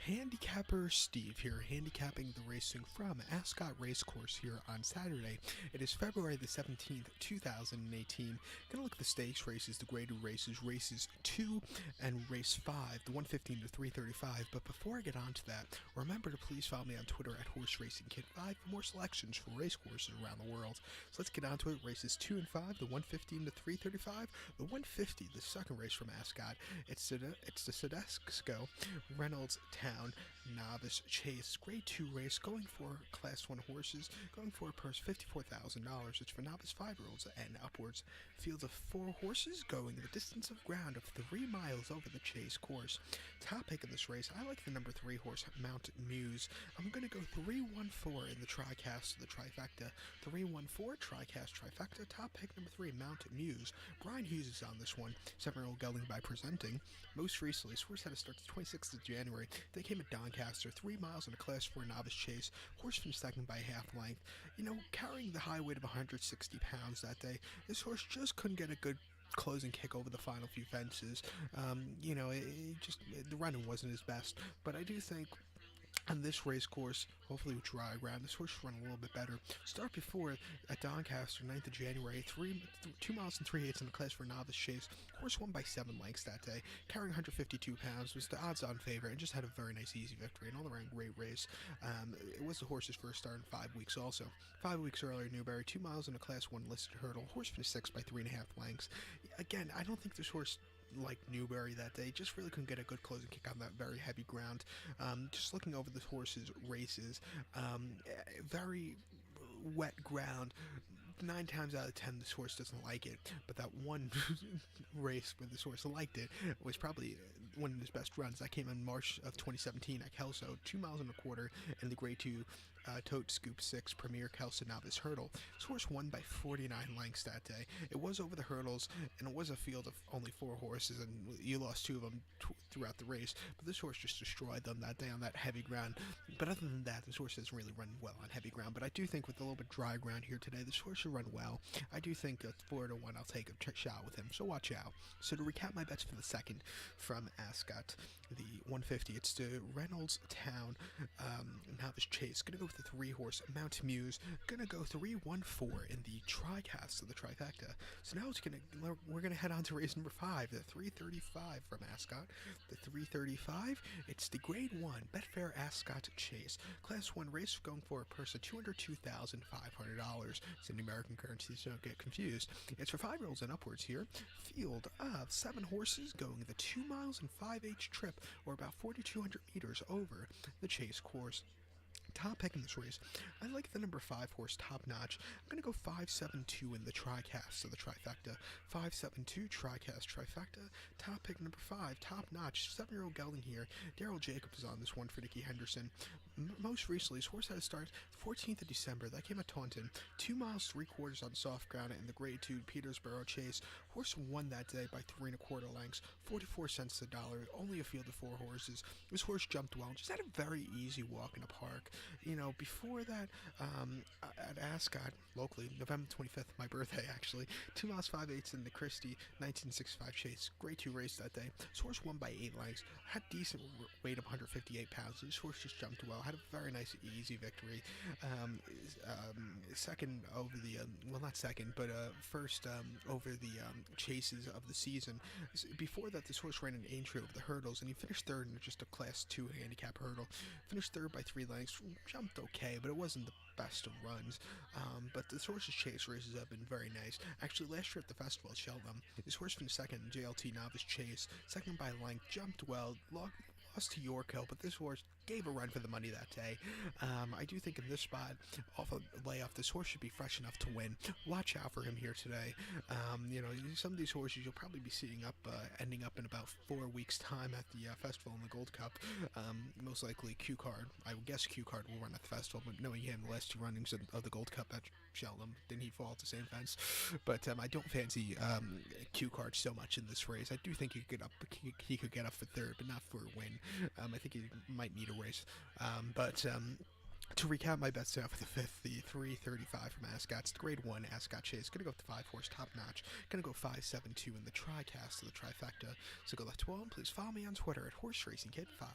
Handicapper Steve here, handicapping the racing from Ascot Racecourse here on Saturday. It is February the 17th, 2018. Gonna look at the stakes races, the graded races, races 2 and race 5, the 115 to 335. But before I get on to that, remember to please follow me on Twitter at Horse Racing Kid 5 for more selections for racecourses around the world. So let's get on to it. Races 2 and 5, the 115 to 335, the 150, the second race from Ascot. It's the Sedesco Reynolds Town Novice Chase Grade 2 race, going for Class 1 horses, going for a purse $54,000. It's for novice 5-year-olds and upwards. Field of 4 horses going the distance of ground of 3 miles over the Chase course. Top pick in this race, I like the number 3 horse, Mount Muse. I'm going to go 3-1-4 in the tricast, the trifecta. 3-1-4, tricast, trifecta. Top pick number 3, Mount Muse. Brian Hughes is on this one. 7-year-old gelding by presenting. Most recently, this horse had to start the 26th of January. They came at Doncaster, 3 miles in a Class 4 novice chase. Horse finished second by half length. Carrying the high weight of 160 pounds that day, this horse just couldn't get a good closing kick over the final few fences. The running wasn't his best, but I do think on this race course, hopefully with dry ground, this horse should run a little bit better. Start before at Doncaster, 9th of January, 2 miles and 3/8 in the Class for novice chase. Horse won by 7 lengths that day, carrying 152 pounds, was the odds-on favorite, and just had a very nice, easy victory. An all-around great race. It was the horse's first start in 5 weeks also. 5 weeks earlier, Newberry, 2 miles in a Class 1 listed hurdle. Horse finished 6th by 3.5 lengths. Again, I don't think this horse, like Newberry that day, just really couldn't get a good closing kick on that very heavy ground. Just looking over the horse's races, very wet ground. 9 times out of 10, this horse doesn't like it, but that one race where this horse liked it was probably one of his best runs. That came in March of 2017 at Kelso, 2 miles and a quarter in the Grade 2 Tote Scoop 6 Premier Kelso Novice Hurdle. This horse won by 49 lengths that day. It was over the hurdles, and it was a field of only 4 horses, and you lost 2 of them throughout the race, but this horse just destroyed them that day on that heavy ground. But other than that, this horse doesn't really run well on heavy ground, but I do think with a little bit dry ground here today, this horse should run well. I do think at 4-1, I'll take a shot with him, so watch out. So to recap my bets for the second from Ascot, the 150, it's the Reynolds Town Novice Chase. Gonna go with the 3 horse Mount Muse. Gonna go 3-1-4 in the tricast of the trifecta. So now we're gonna head on to race number 5, the 335 from Ascot. The 335, it's the Grade 1 Betfair Ascot Chase. Class 1 race, going for a purse of $202,500. It's in American currency, so don't get confused. It's for 5-year-olds and upwards here. Field of 7 horses going the 2 miles and 5/8 trip, or about 4,200 meters over the Chase course. Top pick in this race, I like the number 5 horse, Top Notch. I'm going to go 5-7-2 in the tricast, so the trifecta. 5-7-2, tricast, trifecta. Top pick number 5, Top Notch. 7-year-old gelding here. Daryl Jacobs is on this one for Nicky Henderson. Most recently, his horse had to start 14th of December. That came at Taunton. 2 miles 3/4 on soft ground in the Grade 2 Petersboro Chase. Horse won that day by 3 1/4 lengths, 44 cents a dollar. Only a field of 4 horses. This horse jumped well, just had a very easy walk in the park. Before that, at Ascot, locally, November 25th, my birthday actually, 2 miles 5/8 in the Christie 1965 Chase. Grade 2 race that day. This horse won by 8 lengths, had decent weight of 158 pounds. This horse just jumped well, had a very nice, easy victory. Second over the, not second, but first over the chases of the season. Before that, this horse ran an entry over the hurdles, and he finished 3rd in just a Class 2 handicap hurdle. Finished 3rd by 3 lengths, jumped okay, but it wasn't the best of runs. But this horse's chase races have been very nice. Actually, last year at the festival at Cheltenham, this horse finished 2nd in JLT Novice Chase, 2nd by length, jumped well, lost to York Hill, but this horse gave a run for the money that day. I do think in this spot, off a layoff, this horse should be fresh enough to win. Watch out for him here today. Some of these horses you'll probably be seeing ending up in about 4 weeks' time at the festival in the Gold Cup. Most likely Q-Card. I would guess Q-Card will run at the festival, but knowing him, the last 2 runnings of the Gold Cup at Cheltenham, didn't he fall at the same fence? But I don't fancy Q-Card so much in this race. I do think he could get up for 3rd, but not for a win. I think he might need a race. To recap my bets now for the 5th, the 335 from Ascot, it's the Grade 1 Ascot Chase. Gonna go with the 5 horse Top Notch. Gonna go 5-7-2 in the tricast of the trifecta. So go left to 12. Please follow me on Twitter at Horse Racing Kid 5.